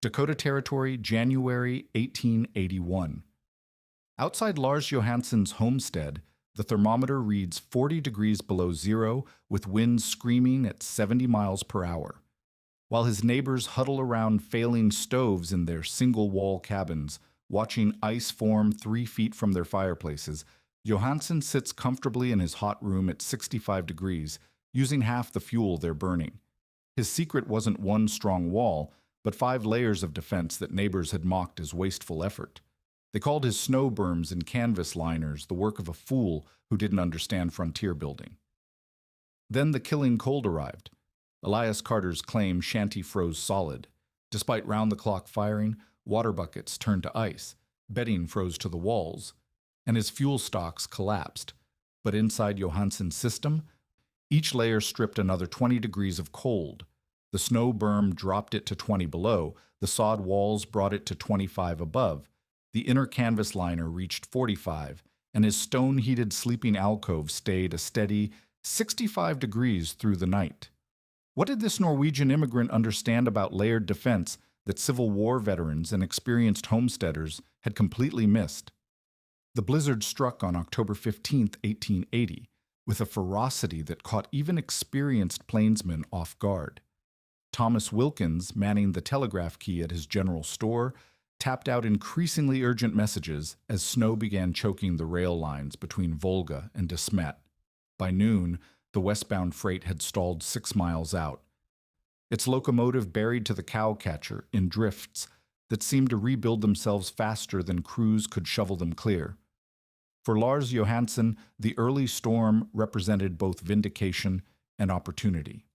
Dakota Territory, January 1881. Outside Lars Johansen's homestead, the thermometer reads 40 degrees below zero with winds screaming at 70 miles per hour. While his neighbors huddle around failing stoves in their single-wall cabins, watching ice form 3 feet from their fireplaces, Johansen sits comfortably in his hot room at 65 degrees, using half the fuel they're burning. His secret wasn't one strong wall, but 5 layers of defense that neighbors had mocked as wasteful effort. They called his snow berms and canvas liners the work of a fool who didn't understand frontier building. Then the killing cold arrived. Elias Carter's claim shanty froze solid. Despite round-the-clock firing, water buckets turned to ice, bedding froze to the walls, and his fuel stocks collapsed. But inside Johansen's system, each layer stripped another 20 degrees of cold. The snow berm dropped it to 20 below, the sod walls brought it to 25 above, the inner canvas liner reached 45, and his stone-heated sleeping alcove stayed a steady 65 degrees through the night. What did this Norwegian immigrant understand about layered defense that Civil War veterans and experienced homesteaders had completely missed? The blizzard struck on October 15, 1880, with a ferocity that caught even experienced plainsmen off guard. Thomas Wilkins, manning the telegraph key at his general store, tapped out increasingly urgent messages as snow began choking the rail lines between Volga and De Smet. By noon, the westbound freight had stalled 6 miles out, its locomotive buried to the cow catcher in drifts that seemed to rebuild themselves faster than crews could shovel them clear. For Lars Johansen, the early storm represented both vindication and opportunity.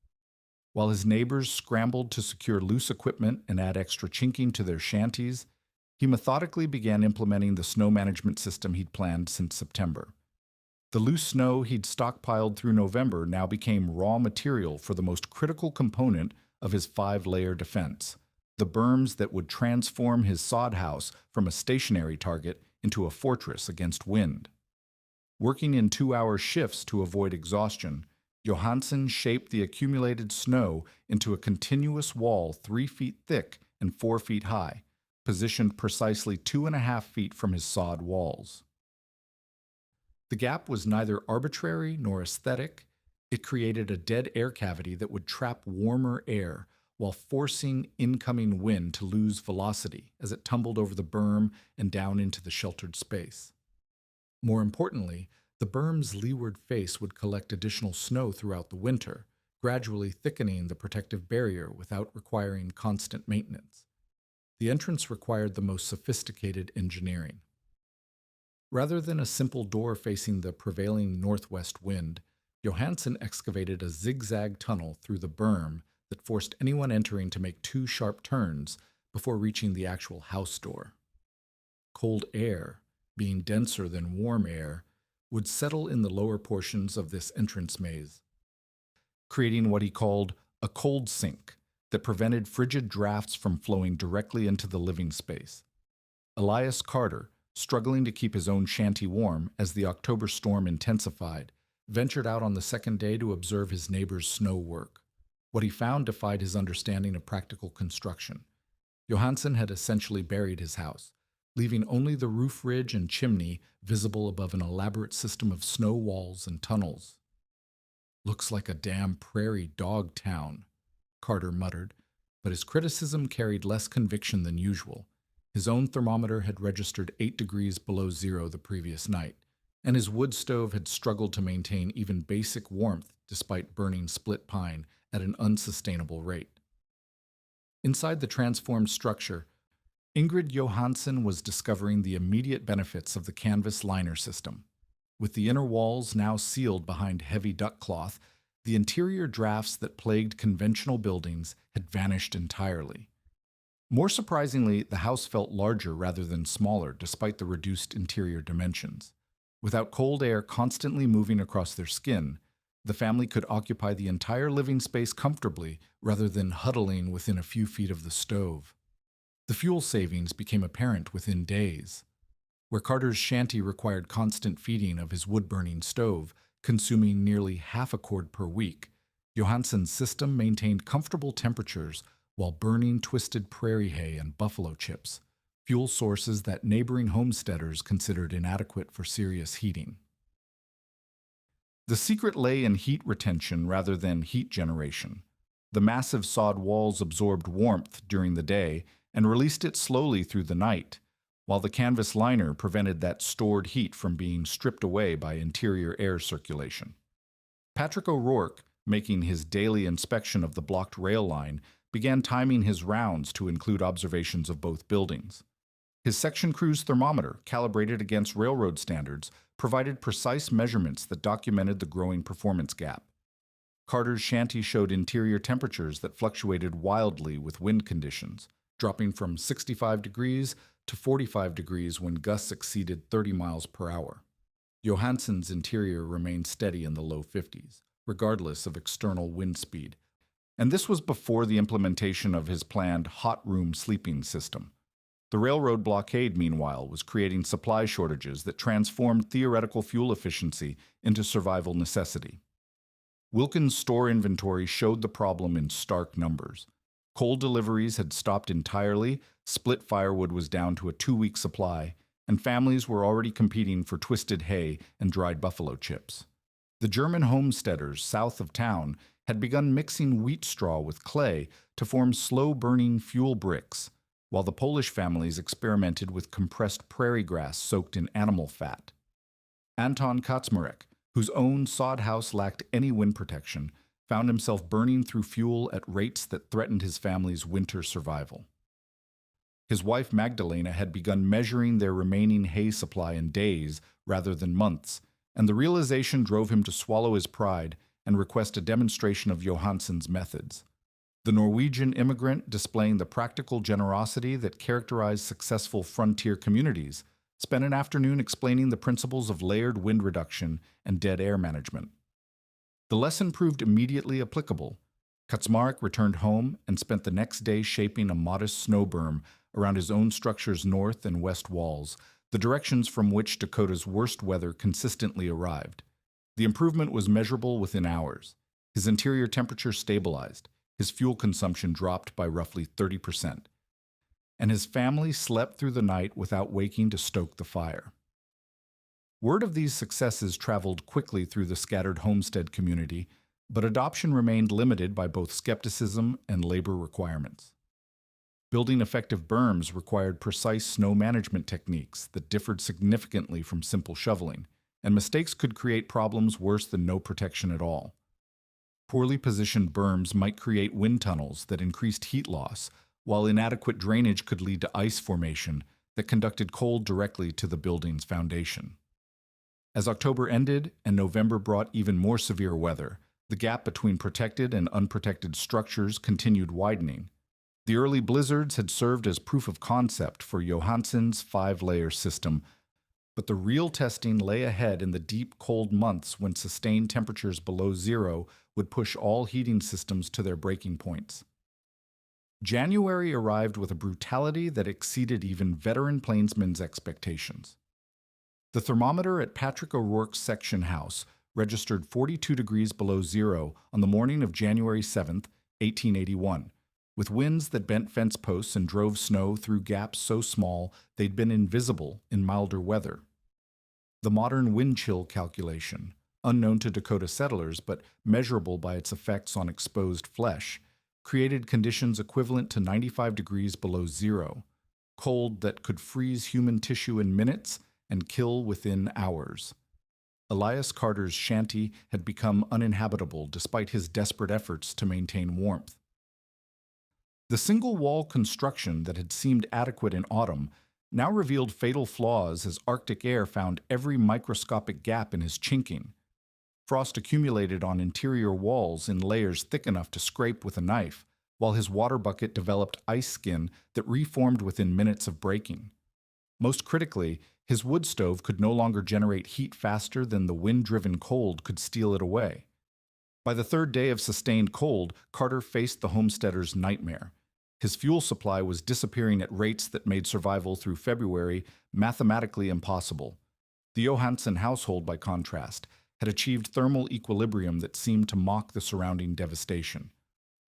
While his neighbors scrambled to secure loose equipment and add extra chinking to their shanties, he methodically began implementing the snow management system he'd planned since September. The loose snow he'd stockpiled through November now became raw material for the most critical component of his 5-layer defense, the berms that would transform his sod house from a stationary target into a fortress against wind. Working in 2-hour shifts to avoid exhaustion, Johansen shaped the accumulated snow into a continuous wall 3 feet thick and 4 feet high, positioned precisely 2.5 feet from his sod walls. The gap was neither arbitrary nor aesthetic. It created a dead air cavity that would trap warmer air while forcing incoming wind to lose velocity as it tumbled over the berm and down into the sheltered space. More importantly, the berm's leeward face would collect additional snow throughout the winter, gradually thickening the protective barrier without requiring constant maintenance. The entrance required the most sophisticated engineering. Rather than a simple door facing the prevailing northwest wind, Johansen excavated a zigzag tunnel through the berm that forced anyone entering to make 2 sharp turns before reaching the actual house door. Cold air, being denser than warm air, would settle in the lower portions of this entrance maze, creating what he called a cold sink that prevented frigid drafts from flowing directly into the living space. Elias Carter, struggling to keep his own shanty warm as the October storm intensified, ventured out on the second day to observe his neighbor's snow work. What he found defied his understanding of practical construction. Johansen had essentially buried his house, leaving only the roof ridge and chimney visible above an elaborate system of snow walls and tunnels. "Looks like a damn prairie dog town," Carter muttered, but his criticism carried less conviction than usual. His own thermometer had registered 8 degrees below zero the previous night, and his wood stove had struggled to maintain even basic warmth despite burning split pine at an unsustainable rate. Inside the transformed structure, Ingrid Johansen was discovering the immediate benefits of the canvas liner system. With the inner walls now sealed behind heavy duck cloth, the interior drafts that plagued conventional buildings had vanished entirely. More surprisingly, the house felt larger rather than smaller despite the reduced interior dimensions. Without cold air constantly moving across their skin, the family could occupy the entire living space comfortably rather than huddling within a few feet of the stove. The fuel savings became apparent within days. Where Carter's shanty required constant feeding of his wood-burning stove, consuming nearly half a cord per week, Johansen's system maintained comfortable temperatures while burning twisted prairie hay and buffalo chips, fuel sources that neighboring homesteaders considered inadequate for serious heating. The secret lay in heat retention rather than heat generation. The massive sod walls absorbed warmth during the day and released it slowly through the night, while the canvas liner prevented that stored heat from being stripped away by interior air circulation. Patrick O'Rourke, making his daily inspection of the blocked rail line, began timing his rounds to include observations of both buildings. His section crew's thermometer, calibrated against railroad standards, provided precise measurements that documented the growing performance gap. Carter's shanty showed interior temperatures that fluctuated wildly with wind conditions, dropping from 65 degrees to 45 degrees when gusts exceeded 30 miles per hour. Johansen's interior remained steady in the low 50s, regardless of external wind speed, and this was before the implementation of his planned hot room sleeping system. The railroad blockade, meanwhile, was creating supply shortages that transformed theoretical fuel efficiency into survival necessity. Wilkins' store inventory showed the problem in stark numbers. Coal deliveries had stopped entirely, split firewood was down to a 2-week supply, and families were already competing for twisted hay and dried buffalo chips. The German homesteaders south of town had begun mixing wheat straw with clay to form slow-burning fuel bricks, while the Polish families experimented with compressed prairie grass soaked in animal fat. Anton Kaczmarek, whose own sod house lacked any wind protection, found himself burning through fuel at rates that threatened his family's winter survival. His wife Magdalena had begun measuring their remaining hay supply in days rather than months, and the realization drove him to swallow his pride and request a demonstration of Johansen's methods. The Norwegian immigrant, displaying the practical generosity that characterized successful frontier communities, spent an afternoon explaining the principles of layered wind reduction and dead air management. The lesson proved immediately applicable. Kaczmarek returned home and spent the next day shaping a modest snow berm around his own structure's north and west walls, the directions from which Dakota's worst weather consistently arrived. The improvement was measurable within hours. His interior temperature stabilized, his fuel consumption dropped by roughly 30%, and his family slept through the night without waking to stoke the fire. Word of these successes traveled quickly through the scattered homestead community, but adoption remained limited by both skepticism and labor requirements. Building effective berms required precise snow management techniques that differed significantly from simple shoveling, and mistakes could create problems worse than no protection at all. Poorly positioned berms might create wind tunnels that increased heat loss, while inadequate drainage could lead to ice formation that conducted cold directly to the building's foundation. As October ended and November brought even more severe weather, the gap between protected and unprotected structures continued widening. The early blizzards had served as proof of concept for Johansen's 5-layer system, but the real testing lay ahead in the deep, cold months when sustained temperatures below zero would push all heating systems to their breaking points. January arrived with a brutality that exceeded even veteran plainsmen's expectations. The thermometer at Patrick O'Rourke's section house registered 42 degrees below zero on the morning of January 7, 1881, with winds that bent fence posts and drove snow through gaps so small they'd been invisible in milder weather. The modern wind chill calculation, unknown to Dakota settlers but measurable by its effects on exposed flesh, created conditions equivalent to 95 degrees below zero, cold that could freeze human tissue in minutes and kill within hours. Elias Carter's shanty had become uninhabitable despite his desperate efforts to maintain warmth. The single-wall construction that had seemed adequate in autumn now revealed fatal flaws as Arctic air found every microscopic gap in his chinking. Frost accumulated on interior walls in layers thick enough to scrape with a knife, while his water bucket developed ice skin that reformed within minutes of breaking. Most critically, his wood stove could no longer generate heat faster than the wind-driven cold could steal it away. By the third day of sustained cold, Carter faced the homesteader's nightmare. His fuel supply was disappearing at rates that made survival through February mathematically impossible. The Johansen household, by contrast, had achieved thermal equilibrium that seemed to mock the surrounding devastation.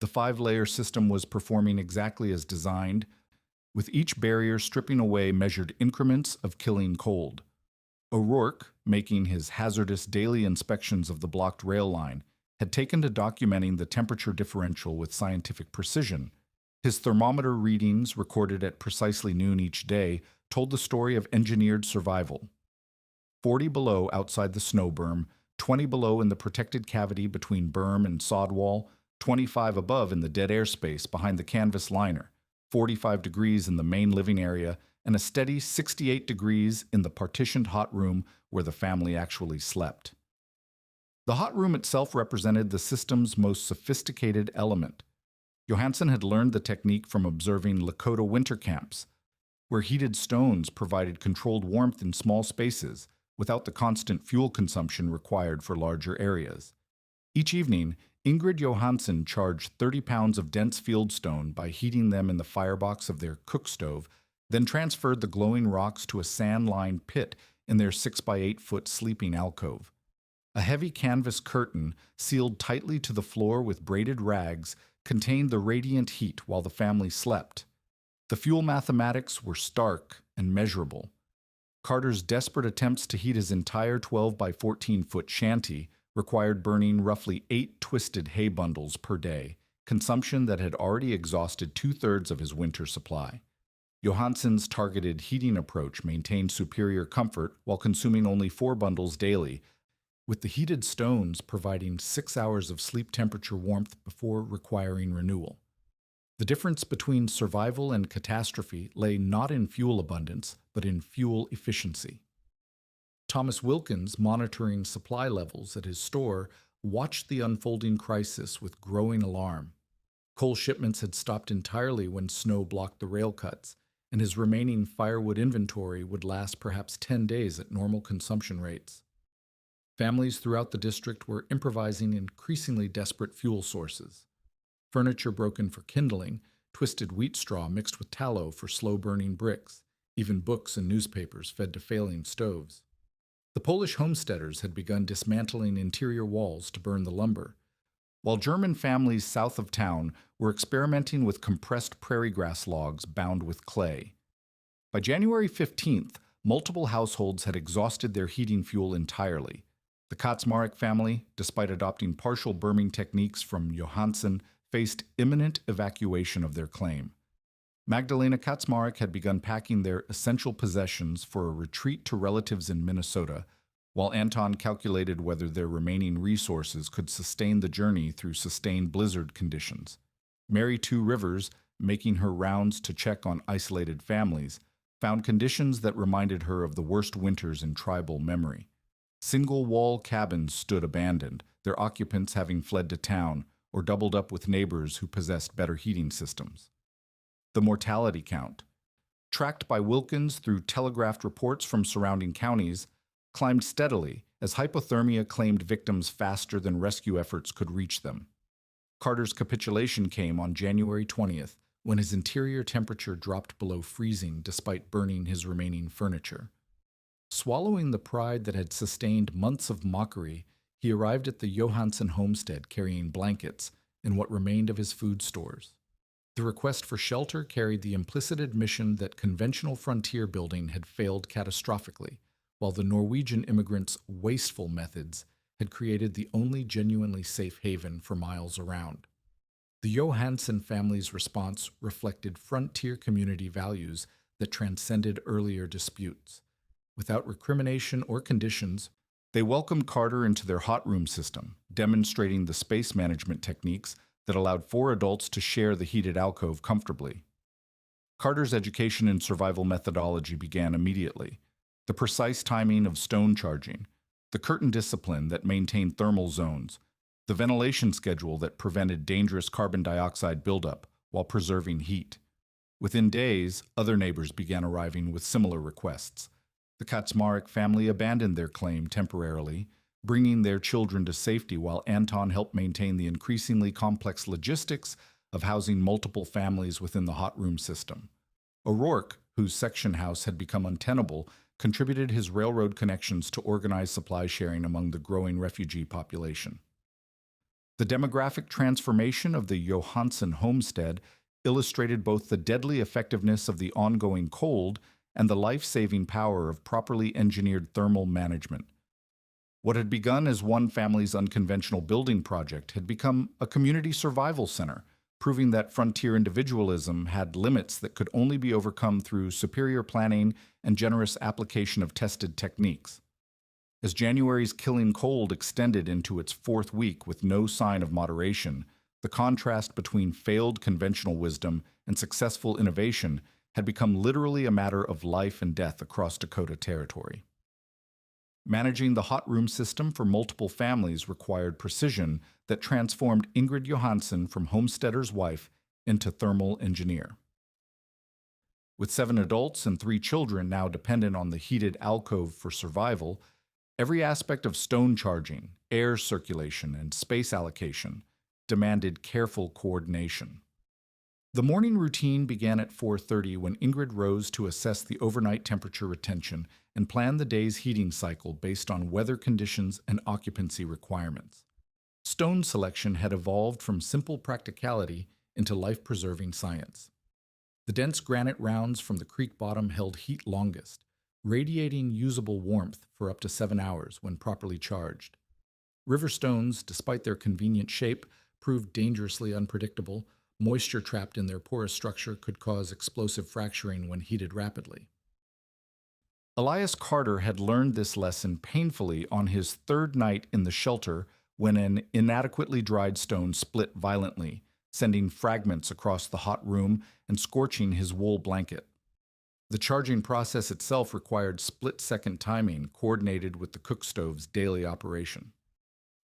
The five-layer system was performing exactly as designed, with each barrier stripping away measured increments of killing cold. O'Rourke, making his hazardous daily inspections of the blocked rail line, had taken to documenting the temperature differential with scientific precision. His thermometer readings, recorded at precisely noon each day, told the story of engineered survival. 40 below outside the snow berm, 20 below in the protected cavity between berm and sod wall, 25 above in the dead airspace behind the canvas liner, 45 degrees in the main living area, and a steady 68 degrees in the partitioned hot room where the family actually slept. The hot room itself represented the system's most sophisticated element. Johansen had learned the technique from observing Lakota winter camps, where heated stones provided controlled warmth in small spaces without the constant fuel consumption required for larger areas. Each evening, Ingrid Johansen charged 30 pounds of dense fieldstone by heating them in the firebox of their cook stove, then transferred the glowing rocks to a sand-lined pit in their 6-by-8-foot sleeping alcove. A heavy canvas curtain, sealed tightly to the floor with braided rags, contained the radiant heat while the family slept. The fuel mathematics were stark and measurable. Carter's desperate attempts to heat his entire 12-by-14-foot shanty required burning roughly 8 twisted hay bundles per day, consumption that had already exhausted 2/3 of his winter supply. Johansen's targeted heating approach maintained superior comfort while consuming only 4 bundles daily, with the heated stones providing 6 hours of sleep temperature warmth before requiring renewal. The difference between survival and catastrophe lay not in fuel abundance, but in fuel efficiency. Thomas Wilkins, monitoring supply levels at his store, watched the unfolding crisis with growing alarm. Coal shipments had stopped entirely when snow blocked the rail cuts, and his remaining firewood inventory would last perhaps 10 days at normal consumption rates. Families throughout the district were improvising increasingly desperate fuel sources. Furniture broken for kindling, twisted wheat straw mixed with tallow for slow-burning bricks, even books and newspapers fed to failing stoves. The Polish homesteaders had begun dismantling interior walls to burn the lumber, while German families south of town were experimenting with compressed prairie grass logs bound with clay. By January 15th, multiple households had exhausted their heating fuel entirely. The Kaczmarek family, despite adopting partial burning techniques from Johansen, faced imminent evacuation of their claim. Magdalena Kaczmarek had begun packing their essential possessions for a retreat to relatives in Minnesota, while Anton calculated whether their remaining resources could sustain the journey through sustained blizzard conditions. Mary Two Rivers, making her rounds to check on isolated families, found conditions that reminded her of the worst winters in tribal memory. Single-wall cabins stood abandoned, their occupants having fled to town or doubled up with neighbors who possessed better heating systems. The mortality count, tracked by Wilkins through telegraphed reports from surrounding counties, climbed steadily as hypothermia claimed victims faster than rescue efforts could reach them. Carter's capitulation came on January 20th, when his interior temperature dropped below freezing despite burning his remaining furniture. Swallowing the pride that had sustained months of mockery, he arrived at the Johansen homestead carrying blankets and what remained of his food stores. The request for shelter carried the implicit admission that conventional frontier building had failed catastrophically, while the Norwegian immigrants' wasteful methods had created the only genuinely safe haven for miles around. The Johansen family's response reflected frontier community values that transcended earlier disputes. Without recrimination or conditions, they welcomed Carter into their hot room system, demonstrating the space management techniques that allowed 4 adults to share the heated alcove comfortably. Carter's education in survival methodology began immediately. The precise timing of stone charging, the curtain discipline that maintained thermal zones, the ventilation schedule that prevented dangerous carbon dioxide buildup while preserving heat. Within days, other neighbors began arriving with similar requests. The Kaczmarek family abandoned their claim temporarily, bringing their children to safety while Anton helped maintain the increasingly complex logistics of housing multiple families within the hot room system. O'Rourke, whose section house had become untenable, contributed his railroad connections to organize supply sharing among the growing refugee population. The demographic transformation of the Johansen homestead illustrated both the deadly effectiveness of the ongoing cold and the life-saving power of properly engineered thermal management. What had begun as one family's unconventional building project had become a community survival center, proving that frontier individualism had limits that could only be overcome through superior planning and generous application of tested techniques. As January's killing cold extended into its fourth week with no sign of moderation, the contrast between failed conventional wisdom and successful innovation had become literally a matter of life and death across Dakota Territory. Managing the hot room system for multiple families required precision that transformed Ingrid Johansen from homesteader's wife into thermal engineer. With 7 adults and 3 children now dependent on the heated alcove for survival, every aspect of stone charging, air circulation, and space allocation demanded careful coordination. The morning routine began at 4:30 when Ingrid rose to assess the overnight temperature retention and plan the day's heating cycle based on weather conditions and occupancy requirements. Stone selection had evolved from simple practicality into life-preserving science. The dense granite rounds from the creek bottom held heat longest, radiating usable warmth for up to 7 hours when properly charged. River stones, despite their convenient shape, proved dangerously unpredictable. Moisture trapped in their porous structure could cause explosive fracturing when heated rapidly. Elias Carter had learned this lesson painfully on his 3rd night in the shelter when an inadequately dried stone split violently, sending fragments across the hot room and scorching his wool blanket. The charging process itself required split-second timing coordinated with the cook stove's daily operation.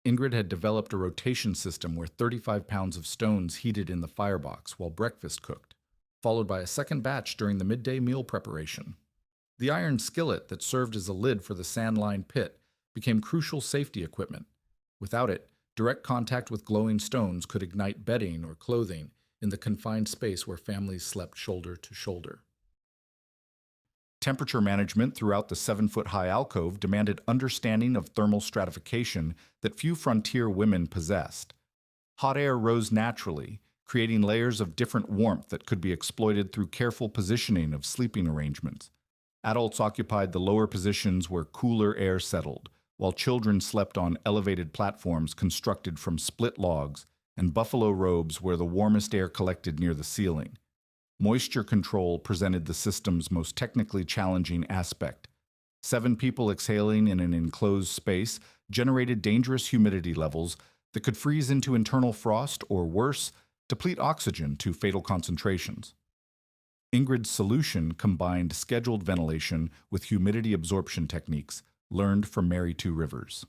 Ingrid had developed a rotation system where 35 pounds of stones heated in the firebox while breakfast cooked, followed by a second batch during the midday meal preparation. The iron skillet that served as a lid for the sand-lined pit became crucial safety equipment. Without it, direct contact with glowing stones could ignite bedding or clothing in the confined space where families slept shoulder to shoulder. Temperature management throughout the 7-foot-high alcove demanded understanding of thermal stratification that few frontier women possessed. Hot air rose naturally, creating layers of different warmth that could be exploited through careful positioning of sleeping arrangements. Adults occupied the lower positions where cooler air settled, while children slept on elevated platforms constructed from split logs and buffalo robes where the warmest air collected near the ceiling. Moisture control presented the system's most technically challenging aspect. 7 people exhaling in an enclosed space generated dangerous humidity levels that could freeze into internal frost or, worse, deplete oxygen to fatal concentrations. Ingrid's solution combined scheduled ventilation with humidity absorption techniques learned from Mary Two Rivers.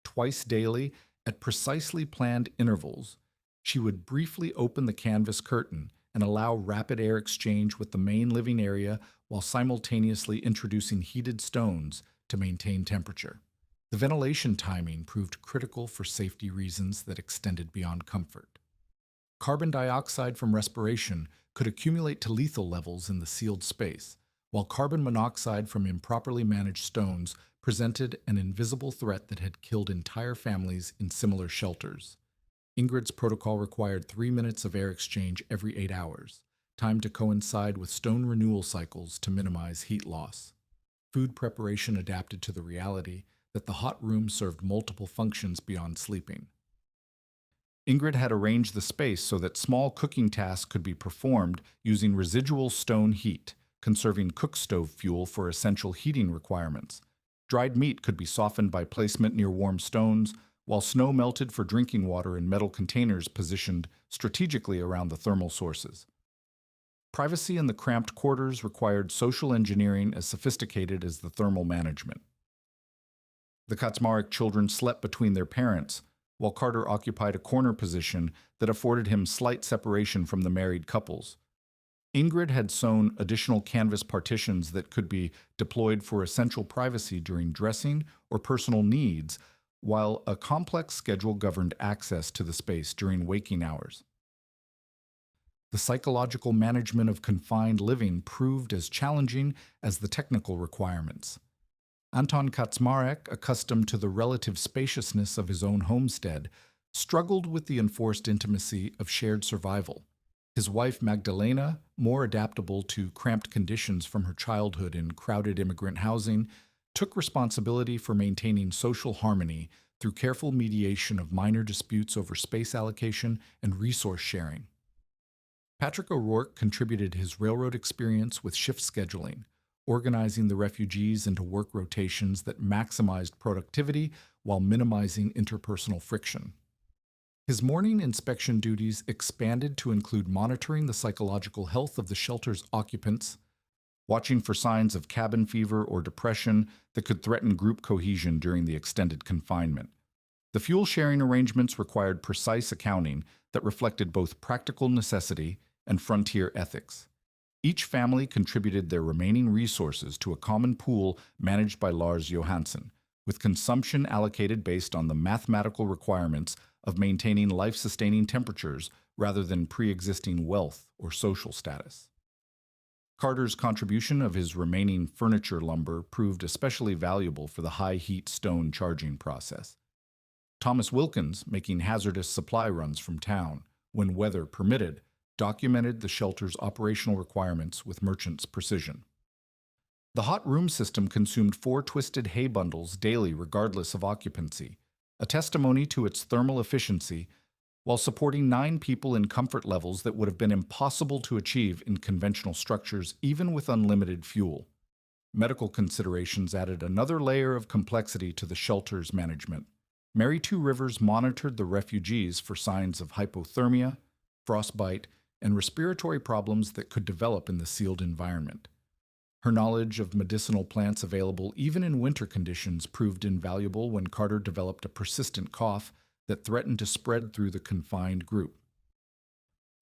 Twice daily, at precisely planned intervals, she would briefly open the canvas curtain and allow rapid air exchange with the main living area while simultaneously introducing heated stones to maintain temperature. The ventilation timing proved critical for safety reasons that extended beyond comfort. Carbon dioxide from respiration could accumulate to lethal levels in the sealed space, while carbon monoxide from improperly managed stones presented an invisible threat that had killed entire families in similar shelters. Ingrid's protocol required 3 minutes of air exchange every 8 hours, timed to coincide with stone renewal cycles to minimize heat loss. Food preparation adapted to the reality that the hot room served multiple functions beyond sleeping. Ingrid had arranged the space so that small cooking tasks could be performed using residual stone heat, conserving cook stove fuel for essential heating requirements. Dried meat could be softened by placement near warm stones, while snow melted for drinking water in metal containers positioned strategically around the thermal sources. Privacy in the cramped quarters required social engineering as sophisticated as the thermal management. The Kaczmarek children slept between their parents, while Carter occupied a corner position that afforded him slight separation from the married couples. Ingrid had sewn additional canvas partitions that could be deployed for essential privacy during dressing or personal needs, while a complex schedule governed access to the space during waking hours. The psychological management of confined living proved as challenging as the technical requirements. Anton Kaczmarek, accustomed to the relative spaciousness of his own homestead, struggled with the enforced intimacy of shared survival. His wife Magdalena, more adaptable to cramped conditions from her childhood in crowded immigrant housing, took responsibility for maintaining social harmony through careful mediation of minor disputes over space allocation and resource sharing. Patrick O'Rourke contributed his railroad experience with shift scheduling, organizing the refugees into work rotations that maximized productivity while minimizing interpersonal friction. His morning inspection duties expanded to include monitoring the psychological health of the shelter's occupants, watching for signs of cabin fever or depression that could threaten group cohesion during the extended confinement. The fuel sharing arrangements required precise accounting that reflected both practical necessity and frontier ethics. Each family contributed their remaining resources to a common pool managed by Lars Johansen, with consumption allocated based on the mathematical requirements of maintaining life-sustaining temperatures rather than pre-existing wealth or social status. Carter's contribution of his remaining furniture lumber proved especially valuable for the high-heat stone charging process. Thomas Wilkins, making hazardous supply runs from town, when weather permitted, documented the shelter's operational requirements with merchant's precision. The hot room system consumed 4 twisted hay bundles daily regardless of occupancy, a testimony to its thermal efficiency, while supporting 9 people in comfort levels that would have been impossible to achieve in conventional structures even with unlimited fuel. Medical considerations added another layer of complexity to the shelter's management. Mary Two Rivers monitored the refugees for signs of hypothermia, frostbite, and respiratory problems that could develop in the sealed environment. Her knowledge of medicinal plants available even in winter conditions proved invaluable when Carter developed a persistent cough that threatened to spread through the confined group.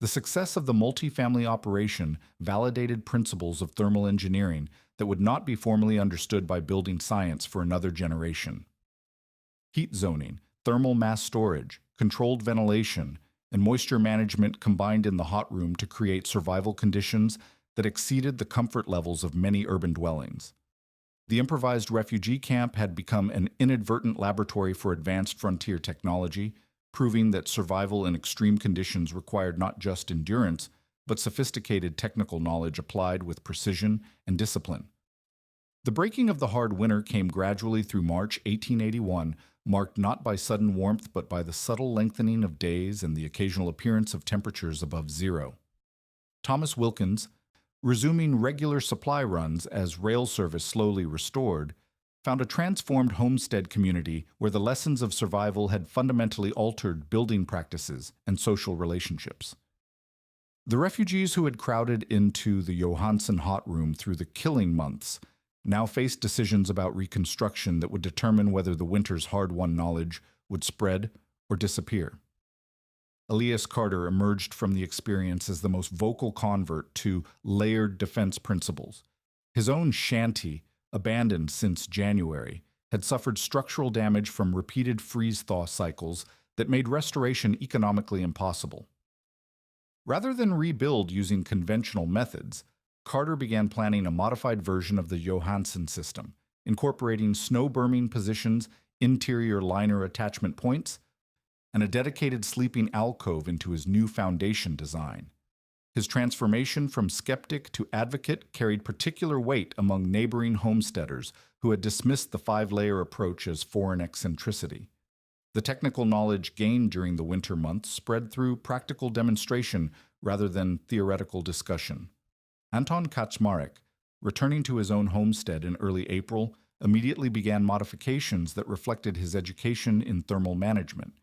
The success of the multi-family operation validated principles of thermal engineering that would not be formally understood by building science for another generation. Heat zoning, thermal mass storage, controlled ventilation, and moisture management combined in the hot room to create survival conditions that exceeded the comfort levels of many urban dwellings. The improvised refugee camp had become an inadvertent laboratory for advanced frontier technology, proving that survival in extreme conditions required not just endurance, but sophisticated technical knowledge applied with precision and discipline. The breaking of the hard winter came gradually through March 1881, marked not by sudden warmth but by the subtle lengthening of days and the occasional appearance of temperatures above zero. Thomas Wilkins, resuming regular supply runs as rail service slowly restored, found a transformed homestead community where the lessons of survival had fundamentally altered building practices and social relationships. The refugees who had crowded into the Johansen hot room through the killing months now faced decisions about reconstruction that would determine whether the winter's hard-won knowledge would spread or disappear. Elias Carter emerged from the experience as the most vocal convert to layered defense principles. His own shanty, abandoned since January, had suffered structural damage from repeated freeze-thaw cycles that made restoration economically impossible. Rather than rebuild using conventional methods, Carter began planning a modified version of the Johansen system, incorporating snow-berming positions, interior liner attachment points, and a dedicated sleeping alcove into his new foundation design. His transformation from skeptic to advocate carried particular weight among neighboring homesteaders who had dismissed the 5-layer approach as foreign eccentricity. The technical knowledge gained during the winter months spread through practical demonstration rather than theoretical discussion. Anton Kaczmarek, returning to his own homestead in early April, immediately began modifications that reflected his education in thermal management.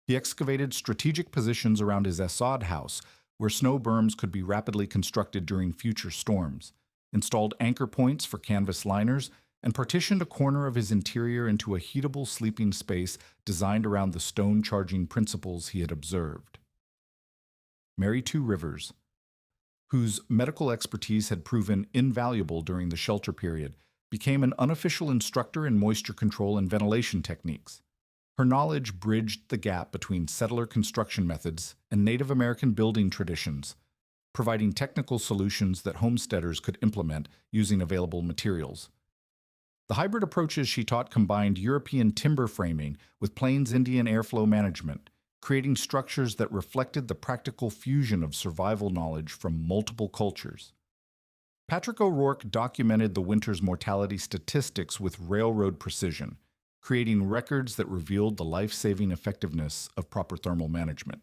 He excavated strategic positions around his Assad house, where snow berms could be rapidly constructed during future storms, installed anchor points for canvas liners, and partitioned a corner of his interior into a heatable sleeping space designed around the stone charging principles he had observed. Mary Two Rivers, whose medical expertise had proven invaluable during the shelter period, became an unofficial instructor in moisture control and ventilation techniques. Her knowledge bridged the gap between settler construction methods and Native American building traditions, providing technical solutions that homesteaders could implement using available materials. The hybrid approaches she taught combined European timber framing with Plains Indian airflow management, creating structures that reflected the practical fusion of survival knowledge from multiple cultures. Patrick O'Rourke documented the winter's mortality statistics with railroad precision, creating records that revealed the life-saving effectiveness of proper thermal management.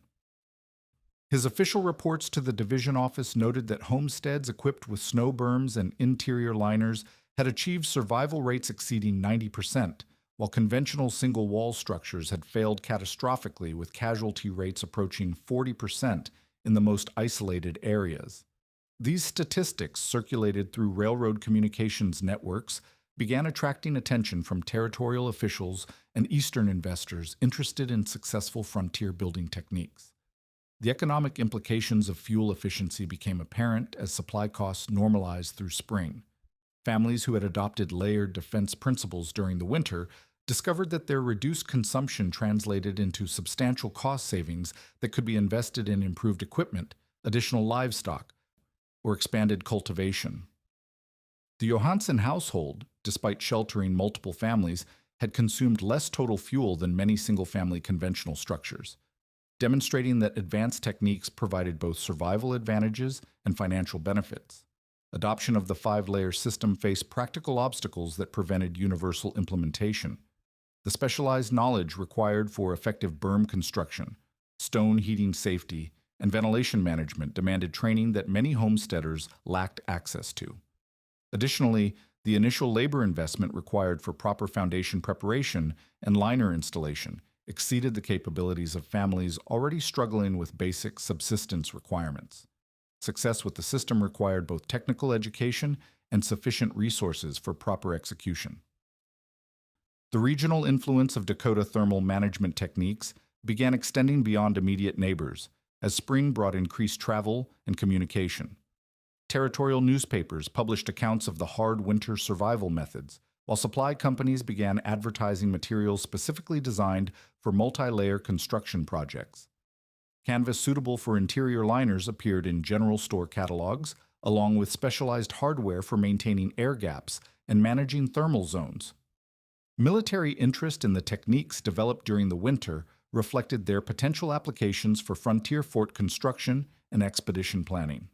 His official reports to the division office noted that homesteads equipped with snow berms and interior liners had achieved survival rates exceeding 90%, while conventional single-wall structures had failed catastrophically with casualty rates approaching 40% in the most isolated areas. These statistics, circulated through railroad communications networks, began attracting attention from territorial officials and Eastern investors interested in successful frontier building techniques. The economic implications of fuel efficiency became apparent as supply costs normalized through spring. Families who had adopted layered defense principles during the winter discovered that their reduced consumption translated into substantial cost savings that could be invested in improved equipment, additional livestock, or expanded cultivation. The Johansen household, despite sheltering multiple families, had consumed less total fuel than many single-family conventional structures, demonstrating that advanced techniques provided both survival advantages and financial benefits. Adoption of the 5-layer system faced practical obstacles that prevented universal implementation. The specialized knowledge required for effective berm construction, stone heating safety, and ventilation management demanded training that many homesteaders lacked access to. Additionally, the initial labor investment required for proper foundation preparation and liner installation exceeded the capabilities of families already struggling with basic subsistence requirements. Success with the system required both technical education and sufficient resources for proper execution. The regional influence of Dakota thermal management techniques began extending beyond immediate neighbors, as spring brought increased travel and communication. Territorial newspapers published accounts of the hard winter survival methods, while supply companies began advertising materials specifically designed for multi-layer construction projects. Canvas suitable for interior liners appeared in general store catalogs, along with specialized hardware for maintaining air gaps and managing thermal zones. Military interest in the techniques developed during the winter reflected their potential applications for frontier fort construction and expedition planning.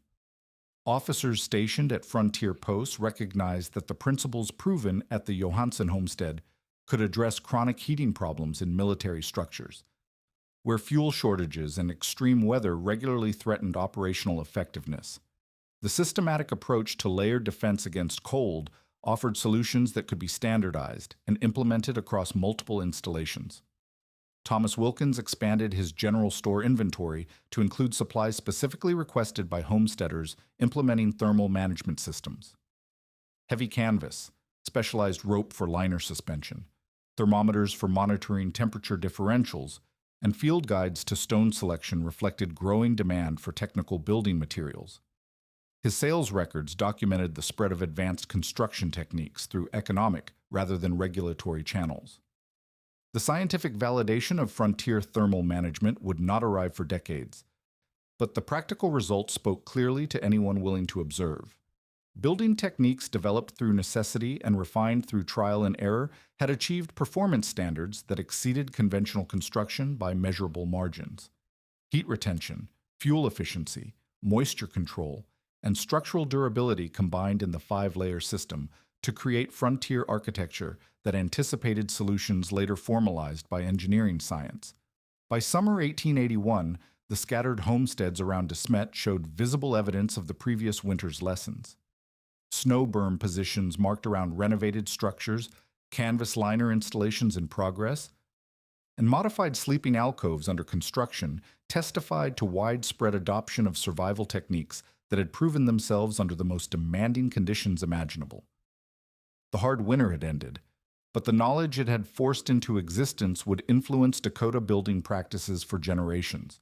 Officers stationed at frontier posts recognized that the principles proven at the Johansen homestead could address chronic heating problems in military structures, where fuel shortages and extreme weather regularly threatened operational effectiveness. The systematic approach to layered defense against cold offered solutions that could be standardized and implemented across multiple installations. Thomas Wilkins expanded his general store inventory to include supplies specifically requested by homesteaders implementing thermal management systems. Heavy canvas, specialized rope for liner suspension, thermometers for monitoring temperature differentials, and field guides to stone selection reflected growing demand for technical building materials. His sales records documented the spread of advanced construction techniques through economic rather than regulatory channels. The scientific validation of frontier thermal management would not arrive for decades, but the practical results spoke clearly to anyone willing to observe. Building techniques developed through necessity and refined through trial and error had achieved performance standards that exceeded conventional construction by measurable margins. Heat retention, fuel efficiency, moisture control, and structural durability combined in the 5-layer system to create frontier architecture that anticipated solutions later formalized by engineering science. By summer 1881, the scattered homesteads around De Smet showed visible evidence of the previous winter's lessons. Snow berm positions marked around renovated structures, canvas liner installations in progress, and modified sleeping alcoves under construction testified to widespread adoption of survival techniques that had proven themselves under the most demanding conditions imaginable. The hard winter had ended, but the knowledge it had forced into existence would influence Dakota building practices for generations,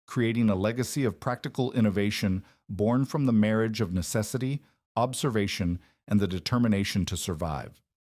creating a legacy of practical innovation born from the marriage of necessity, observation, and the determination to survive.